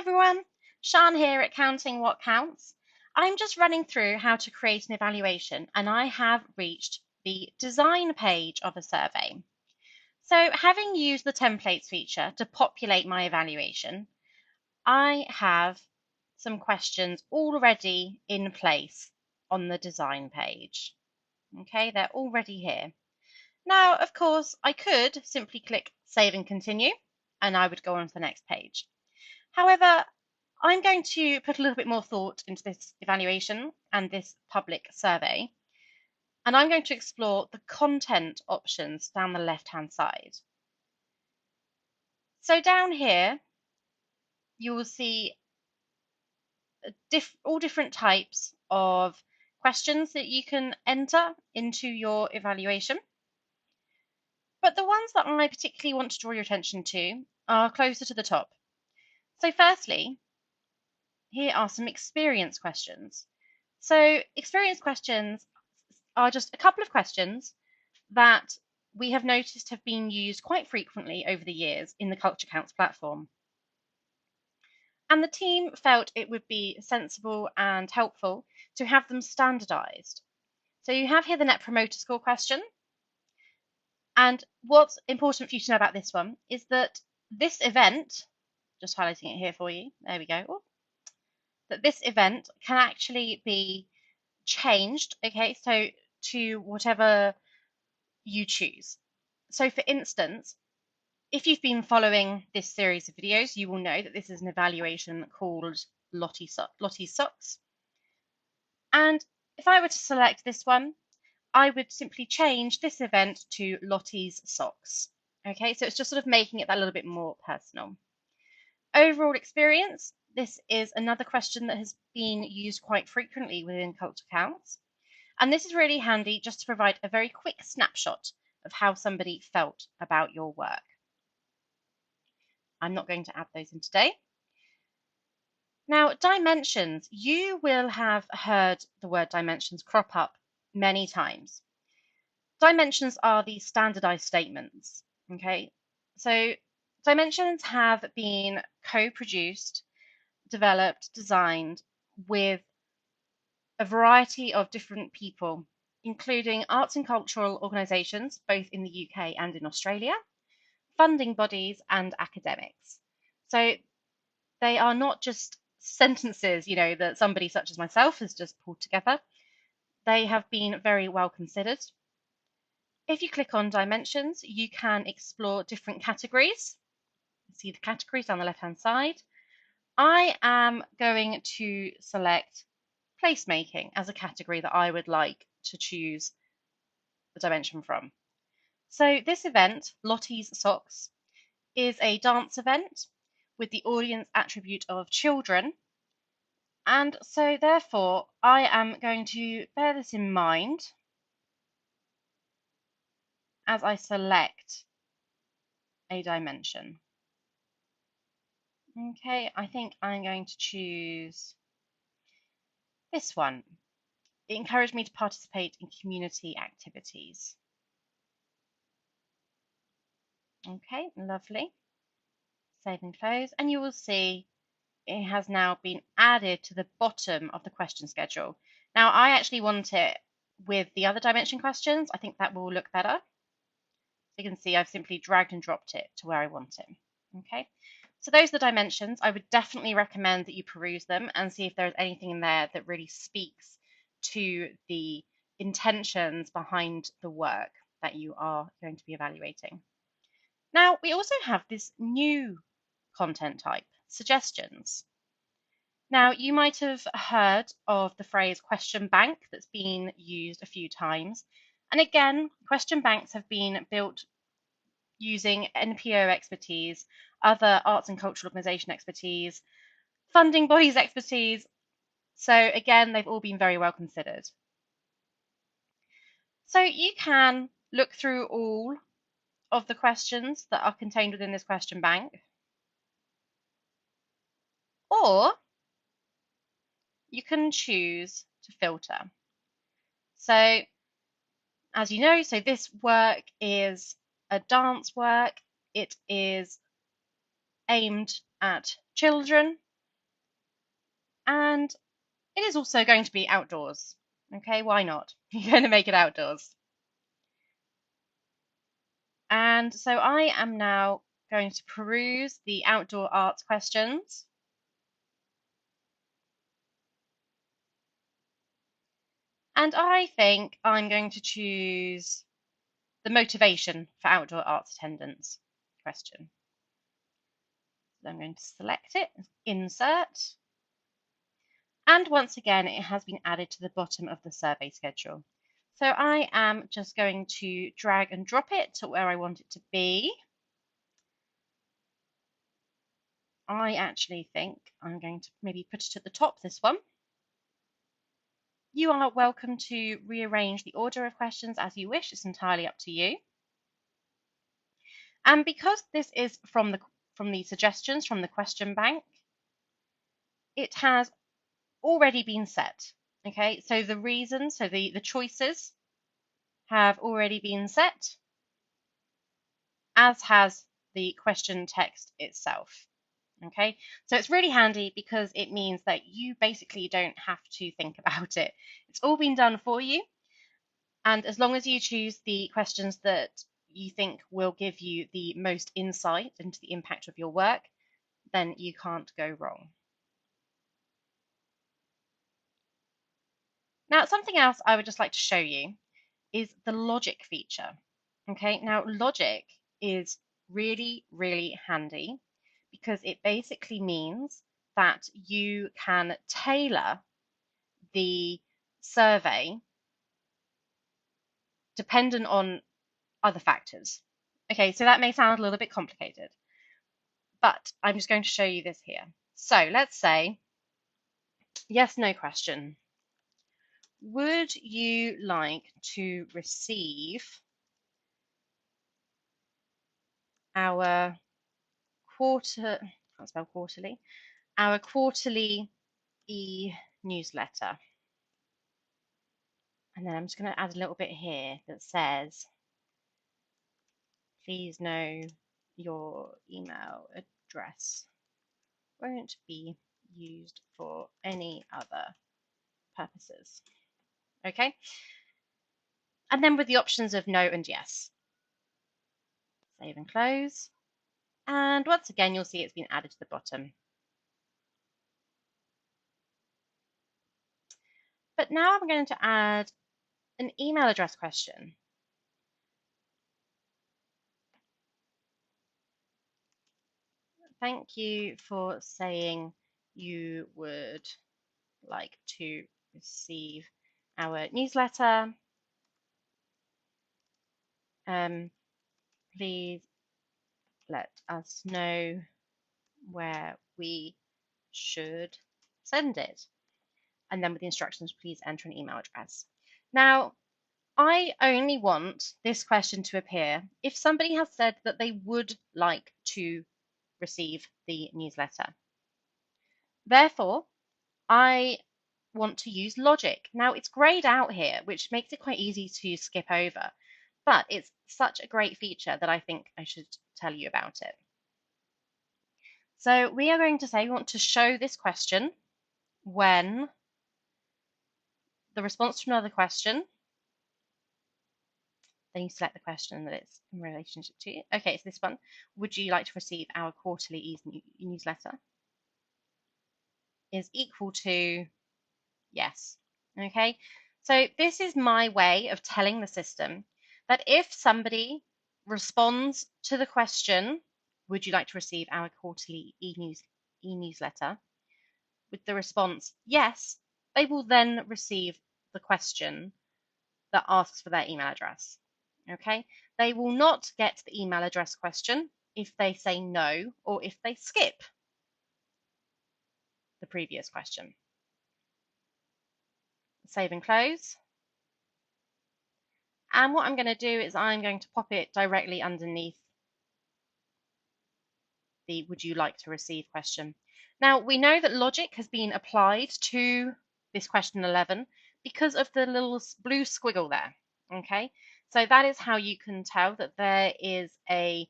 everyone, Sian here at Counting What Counts. I'm just running through how to create an evaluation and I have reached the design page of a survey. So having used the templates feature to populate my evaluation, I have some questions already in place on the design page. Okay, they're already here. Now, of course, I could simply click Save and Continue and I would go on to the next page. However, I'm going to put a little bit more thought into this evaluation and this public survey, and I'm going to explore the content options down the left-hand side. So down here, you will see all different types of questions that you can enter into your evaluation. But the ones that I particularly want to draw your attention to are closer to the top. So firstly, here are some experience questions. So experience questions are just a couple of questions that we have noticed have been used quite frequently over the years in the Culture Counts platform. And the team felt it would be sensible and helpful to have them standardized. So you have here the Net Promoter Score question. And what's important for you to know about this one is that this event, just highlighting it here for you, there we go, that this event can actually be changed, okay, so to whatever you choose. So for instance, if you've been following this series of videos, you will know that this is an evaluation called Lottie's Socks. And if I were to select this one, I would simply change this event to Lottie's Socks. Okay, so it's just sort of making it that little bit more personal. Overall experience, this is another question that has been used quite frequently within Culture Counts. And this is really handy just to provide a very quick snapshot of how somebody felt about your work. I'm not going to add those in today. Now, dimensions. You will have heard the word dimensions crop up many times. Dimensions are the standardized statements, okay? So dimensions have been co-produced, developed, designed with a variety of different people, including arts and cultural organisations, both in the UK and in Australia, funding bodies and academics. So they are not just sentences, that somebody such as myself has just pulled together. They have been very well considered. If you click on dimensions, you can explore different categories. See the categories on the left-hand side. I am going to select placemaking as a category that I would like to choose the dimension from. So this event, Lottie's Socks, is a dance event with the audience attribute of children. And so therefore, I am going to bear this in mind as I select a dimension. Okay, I think I'm going to choose this one. It encouraged me to participate in community activities. Okay, lovely. Save and close, and you will see it has now been added to the bottom of the question schedule. Now, I actually want it with the other dimension questions. I think that will look better. So you can see I've simply dragged and dropped it to where I want it. Okay, so those are the dimensions. I would definitely recommend that you peruse them and see if there's anything in there that really speaks to the intentions behind the work that you are going to be evaluating. Now, we also have this new content type, suggestions. Now, you might have heard of the phrase question bank that's been used a few times. And again, question banks have been built using NPO expertise, other arts and cultural organisation expertise, funding bodies expertise. So again, they've all been very well considered. So you can look through all of the questions that are contained within this question bank, or you can choose to filter. So as you know, so this work is a dance work. It is aimed at children. And it is also going to be outdoors. Okay, why not? You're going to make it outdoors. And so I am now going to peruse the outdoor arts questions. And I think I'm going to choose the motivation for outdoor arts attendance question. So I'm going to select it, insert, and once again it has been added to the bottom of the survey schedule. So I am just going to drag and drop it to where I want it to be. I actually think I'm going to maybe put it at the top, this one. You are welcome to rearrange the order of questions as you wish. It's entirely up to you. And because this is from the suggestions from the question bank, it has already been set. Okay, so the reasons, so the choices have already been set, as has the question text itself. Okay, so it's really handy because it means that you basically don't have to think about it. It's all been done for you. And as long as you choose the questions that you think will give you the most insight into the impact of your work, then you can't go wrong. Now, something else I would just like to show you is the logic feature. Okay, now logic is really, really handy because it basically means that you can tailor the survey dependent on other factors. Okay, so that may sound a little bit complicated, but I'm just going to show you this here. So let's say, yes, no question. Would you like to receive our can't spell quarterly, our quarterly e-newsletter? And then I'm just going to add a little bit here that says, please know your email address won't be used for any other purposes. Okay, and then with the options of no and yes. Save and close. And once again, you'll see it's been added to the bottom. But now I'm going to add an email address question. Thank you for saying you would like to receive our newsletter. Please let us know where we should send it. And then with the instructions, please enter an email address. Now, I only want this question to appear if somebody has said that they would like to receive the newsletter. Therefore, I want to use logic. Now, it's grayed out here, which makes it quite easy to skip over, but it's such a great feature that I think I should tell you about it. So we are going to say we want to show this question when the response to another question, then you select the question that it's in relationship to. Okay, so this one, would you like to receive our quarterly newsletter, is equal to yes. Okay, so this is my way of telling the system that if somebody responds to the question, would you like to receive our quarterly e-newsletter, with the response yes, they will then receive the question that asks for their email address. Okay, they will not get the email address question if they say no or if they skip the previous question. Save and close. And what I'm going to do is I'm going to pop it directly underneath the would you like to receive question. Now we know that logic has been applied to this question 11 because of the little blue squiggle there. Okay, so that is how you can tell that there is a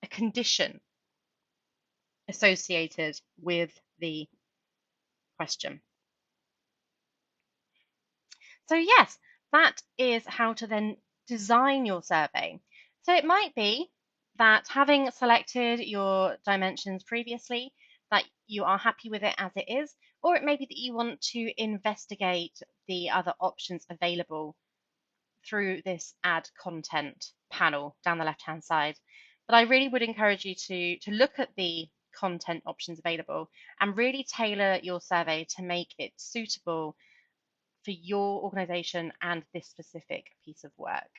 condition associated with the question. So yes, that is how to then design your survey. So it might be that having selected your dimensions previously, that you are happy with it as it is, or it may be that you want to investigate the other options available through this add content panel down the left-hand side. But I really would encourage you to look at the content options available and really tailor your survey to make it suitable for your organization and this specific piece of work.